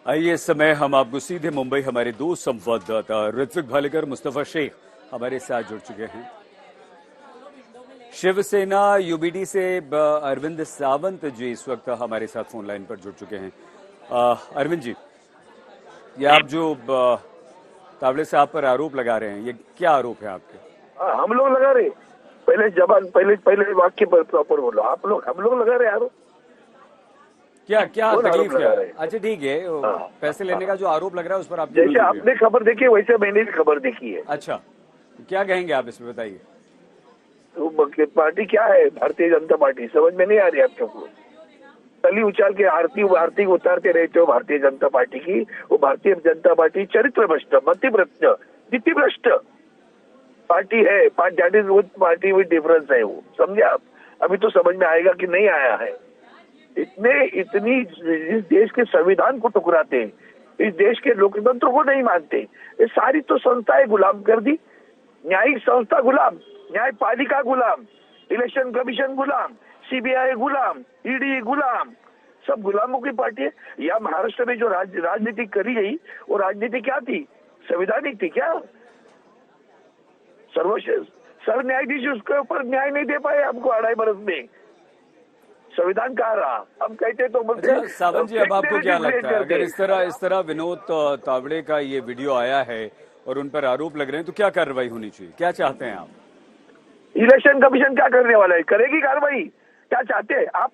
आइए इस समय हम आपको सीधे मुंबई हमारे दो संवाददाता ऋत्विक भालेकर, मुस्तफा शेख हमारे साथ जुड़ चुके हैं। शिवसेना यूबीडी से अरविंद सावंत जी इस वक्त हमारे साथ फोन लाइन पर जुड़ चुके हैं। अरविंद जी, ये आप जो तावड़े साहब पर आरोप लगा रहे हैं, ये क्या आरोप है आपके? हम लोग लगा रहे। पहले जबान पहले वाक्य पर प्रॉपर बोलो। हम लोग लगा रहे आरोप। क्या तकलीफ क्या है? अच्छा ठीक है, पैसे लेने का जो आरोप लग रहा है उस पर आप जैसे आपने खबर देखी वैसे मैंने भी खबर देखी है। अच्छा, क्या कहेंगे आप इसमें, बताइए। तो पार्टी क्या है? भारतीय जनता पार्टी समझ में नहीं आ रही आपको? तली उछाल के आरती उतारते रहते हो भारतीय जनता पार्टी की। वो भारतीय जनता पार्टी चरित्र भ्रष्ट, मतिभ्रष्ट, नीति भ्रष्ट पार्टी है। That is party with difference है वो, समझे आप? अभी तो समझ में आएगा कि नहीं आया है। इतनी इस देश के संविधान को टुकराते हैं, इस देश के लोकतंत्र को नहीं मानते। ये सारी तो संस्थाएं गुलाम कर दी। न्यायिक संस्था गुलाम, न्यायपालिका गुलाम, इलेक्शन कमीशन गुलाम, सीबीआई गुलाम, ईडी गुलाम, सब गुलामों की पार्टी है। या महाराष्ट्र में जो राजनीति करी गई वो राजनीति क्या थी? संवैधानिक थी क्या? सर्व न्यायाधीश उसके ऊपर न्याय नहीं दे पाए हमको 2.5 बरस में। संविधान कहाँ रहा? हम कहते तो अच्छा सावंत जी, अब आपको क्या लगता है अगर इस तरह विनोद तावड़े का ये वीडियो आया है और उन पर आरोप लग रहे हैं तो क्या कार्रवाई होनी चाहिए? क्या चाहते हैं आप? इलेक्शन कमीशन क्या करने वाला है? करेगी कार्रवाई? क्या चाहते हैं आप?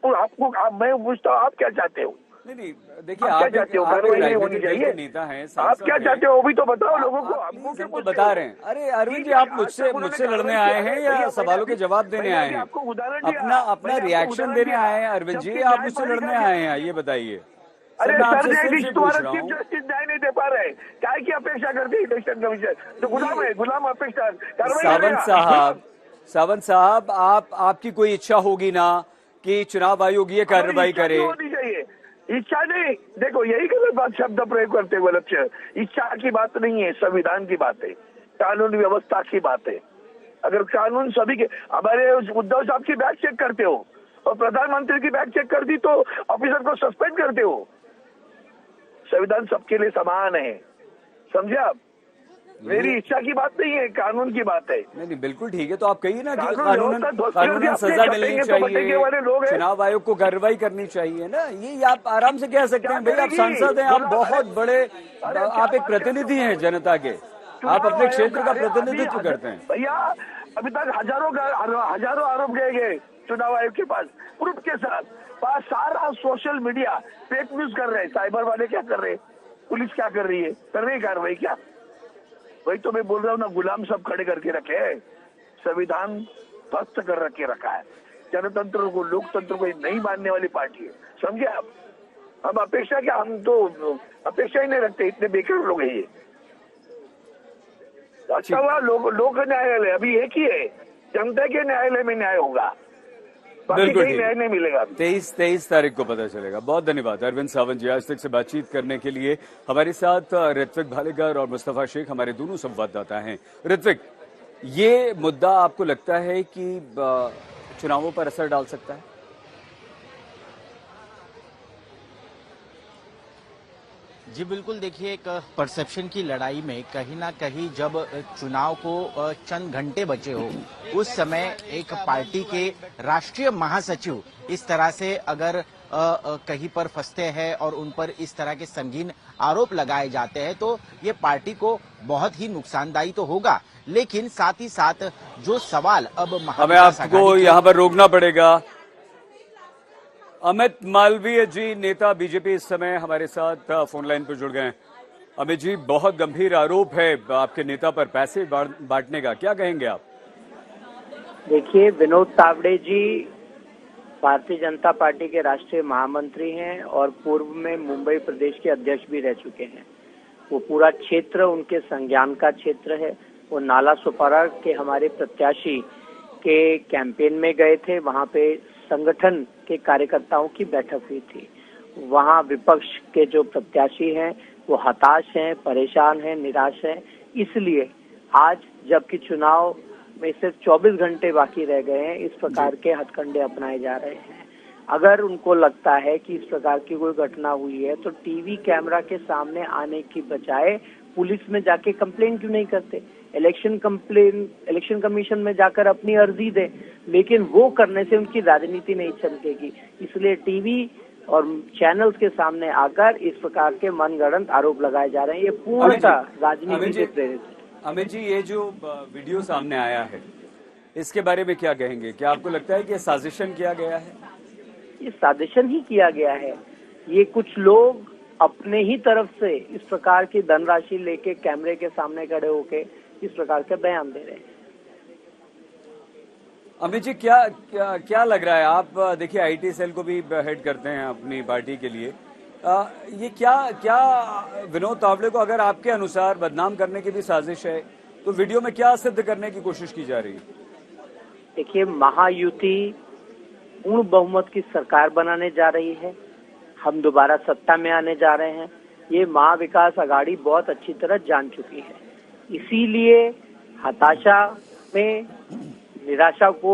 मैं पूछता हूँ, आप क्या चाहते हो? नहीं, देखिए आप क्या चाहते हो? कार्रवाई नहीं होनी चाहिए। नेता हैं, आप क्या चाहते हो वो भी तो बताओ लोगों को। हमको क्या बता रहे हैं? अरे अरविंद जी, आप मुझसे लड़ने आए हैं या सवालों के जवाब देने आए हैं? आपको उदाहरण अपना रिएक्शन देने आए हैं अरविंद जी, आप मुझसे लड़ने आए हैं? ये बताइए। अरे सर, न्यायाधीश तुम्हारा चीफ जस्टिस न्याय नहीं दे पा रहे, क्या की अपेक्षा करते इलेक्शन कमीशन? तो गुलाम है, गुलाम अपेक्षा। सावंत साहब, आपकी कोई इच्छा होगी ना कि चुनाव आयोग ये कार्रवाई करे? होनी चाहिए इच्छा नहीं। देखो यही गलत बात शब्द प्रयोग करते हुए लक्ष्य। इच्छा की बात नहीं है, संविधान की बात है, कानून व्यवस्था की बात है। अगर कानून सभी के, हमारे उद्धव साहब की बैग चेक करते हो और प्रधानमंत्री की बैग चेक कर दी तो ऑफिसर को सस्पेंड करते हो। संविधान सबके लिए समान है, समझे आप? मेरी इच्छा की बात नहीं है, कानून की बात है। नहीं बिल्कुल ठीक है, तो आप कहिए ना कि कानूनन सजा मिलनी चाहिए, चुनाव आयोग को कार्रवाई करनी चाहिए ना। ये आप आराम से कह सकते हैं। भाई आप सांसद हैं, आप बहुत बड़े, आप एक प्रतिनिधि हैं जनता के, आप अपने क्षेत्र का प्रतिनिधित्व करते हैं। भैया अभी तक हजारों आरोप गए चुनाव आयोग के पास प्रूफ के साथ। सारा सोशल मीडिया फेक न्यूज कर रहे हैं। साइबर वाले क्या कर रहे हैं? पुलिस क्या कर रही है? कर रही है कार्रवाई क्या? वही तो मैं बोल रहा हूँ ना, गुलाम सब खड़े करके रखे हैं। संविधान ध्वस्त कर रखा है। जनतंत्र को, लोकतंत्र को नहीं मानने वाली पार्टी है, समझे आप? हम अपेक्षा क्या, हम तो अपेक्षा ही नहीं रखते, इतने बेकार लोग हैं ये। अच्छा हुआ लोक न्यायालय अभी एक ही है, जनता के न्यायालय में न्याय होगा, बिल्कुल न्याय नहीं मिलेगा। 23 तारीख को पता चलेगा। बहुत धन्यवाद अरविंद सावंत जी, आज तक से बातचीत करने के लिए। हमारे साथ ऋत्विक भालेकर और मुस्तफा शेख हमारे दोनों संवाददाता हैं। ऋत्विक, ये मुद्दा आपको लगता है कि चुनावों पर असर डाल सकता है? जी बिल्कुल, देखिए एक परसेप्शन की लड़ाई में कहीं ना कहीं जब चुनाव को चंद घंटे बचे हो उस समय एक पार्टी के राष्ट्रीय महासचिव इस तरह से अगर कहीं पर फंसते हैं और उन पर इस तरह के संगीन आरोप लगाए जाते हैं तो ये पार्टी को बहुत ही नुकसानदायी तो होगा। लेकिन साथ ही साथ जो सवाल अब हमें आपको यहाँ पर रोकना पड़ेगा। अमित मालवीय जी, नेता बीजेपी, इस समय हमारे साथ फोन लाइन पर जुड़ गए हैं। अमित जी, बहुत गंभीर आरोप है आपके नेता पर पैसे बांटने का, क्या कहेंगे आप? देखिए, विनोद तावड़े जी भारतीय जनता पार्टी के राष्ट्रीय महामंत्री हैं और पूर्व में मुंबई प्रदेश के अध्यक्ष भी रह चुके हैं। वो पूरा क्षेत्र उनके संज्ञान का क्षेत्र है। वो नाला सुपारा के हमारे प्रत्याशी के कैंपेन में गए थे, वहां पे संगठन के कार्यकर्ताओं की बैठक हुई थी। वहां विपक्ष के जो प्रत्याशी हैं वो हताश हैं, परेशान हैं, निराश हैं। इसलिए आज जबकि चुनाव में सिर्फ 24 घंटे बाकी रह गए हैं, इस प्रकार के हथकंडे अपनाए जा रहे हैं। अगर उनको लगता है कि इस प्रकार की कोई घटना हुई है तो टीवी कैमरा के सामने आने की बजाय पुलिस में जाके कंप्लेन क्यों नहीं करते? इलेक्शन कमीशन में जाकर अपनी अर्जी दे, लेकिन वो करने से उनकी राजनीति नहीं चमकेगी। इसलिए टीवी और चैनल्स के सामने आकर इस प्रकार के मनगढ़ंत आरोप लगाए जा रहे हैं। ये पूर्णतः राजनीति से प्रेरित है। अमित जी, ये जो वीडियो सामने आया है इसके बारे में क्या कहेंगे? क्या आपको लगता है कि ये साजिशन किया गया है? ये साजिशन ही किया गया है। ये कुछ लोग अपने ही तरफ से इस प्रकार की धनराशि लेके कैमरे के सामने खड़े होके इस प्रकार के बयान दे रहे हैं। अमित जी, क्या लग रहा है? आप देखिए आईटी सेल को भी हेड करते हैं अपनी पार्टी के लिए। ये क्या विनोद तावड़े को अगर आपके अनुसार बदनाम करने की भी साजिश है तो वीडियो में क्या सिद्ध करने की कोशिश की जा रही है? देखिए, महायुति पूर्ण बहुमत की सरकार बनाने जा रही है। हम दोबारा सत्ता में आने जा रहे हैं। ये महाविकास आघाड़ी बहुत अच्छी तरह जान चुकी है। इसीलिए हताशा में निराशा को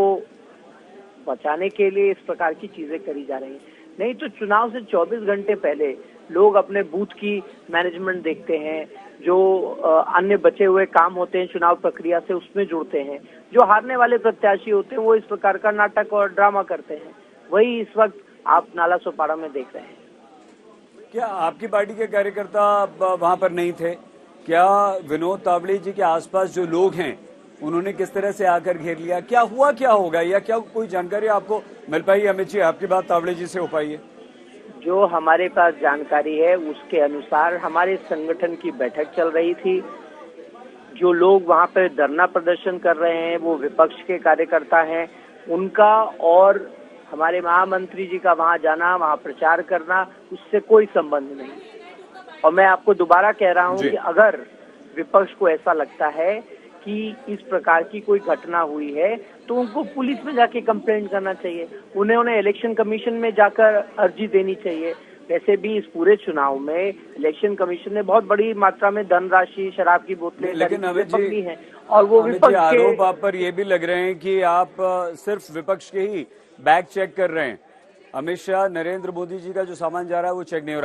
बचाने के लिए इस प्रकार की चीजें करी जा रही हैं। नहीं तो चुनाव से 24 घंटे पहले लोग अपने बूथ की मैनेजमेंट देखते हैं, जो अन्य बचे हुए काम होते हैं चुनाव प्रक्रिया से उसमें जुड़ते हैं। जो हारने वाले प्रत्याशी होते हैं वो इस प्रकार का नाटक और ड्रामा करते हैं। वही इस वक्त आप नाला सोपारा में देख रहे हैं। क्या आपकी पार्टी के कार्यकर्ता वहां पर नहीं थे? क्या विनोद तावड़े जी के आसपास जो लोग हैं उन्होंने किस तरह से आकर घेर लिया? क्या होगा या क्या कोई जानकारी आपको मिल पाई? अमित जी, आपकी बात तावड़े जी से हो पाई है? जो हमारे पास जानकारी है उसके अनुसार हमारे संगठन की बैठक चल रही थी। जो लोग वहां पर धरना प्रदर्शन कर रहे हैं वो विपक्ष के कार्यकर्ता हैं। उनका और हमारे महामंत्री जी का वहां जाना, वहां प्रचार करना, उससे कोई संबंध नहीं। और मैं आपको दोबारा कह रहा हूं कि अगर विपक्ष को ऐसा लगता है कि इस प्रकार की कोई घटना हुई है तो उनको पुलिस में जाके कंप्लेंट करना चाहिए। उन्हें इलेक्शन कमीशन में जाकर अर्जी देनी चाहिए। वैसे भी इस पूरे चुनाव में इलेक्शन कमीशन ने बहुत बड़ी मात्रा में धनराशि, शराब की बोतलें पकड़ी हैं और वो विपक्ष के आरोप आप पर ये भी लग रहे हैं कि आप सिर्फ विपक्ष के ही बैग चेक कर रहे हैं। अमित शाह, नरेंद्र मोदी जी का जो सामान जा रहा है वो चेक नहीं हो रहा।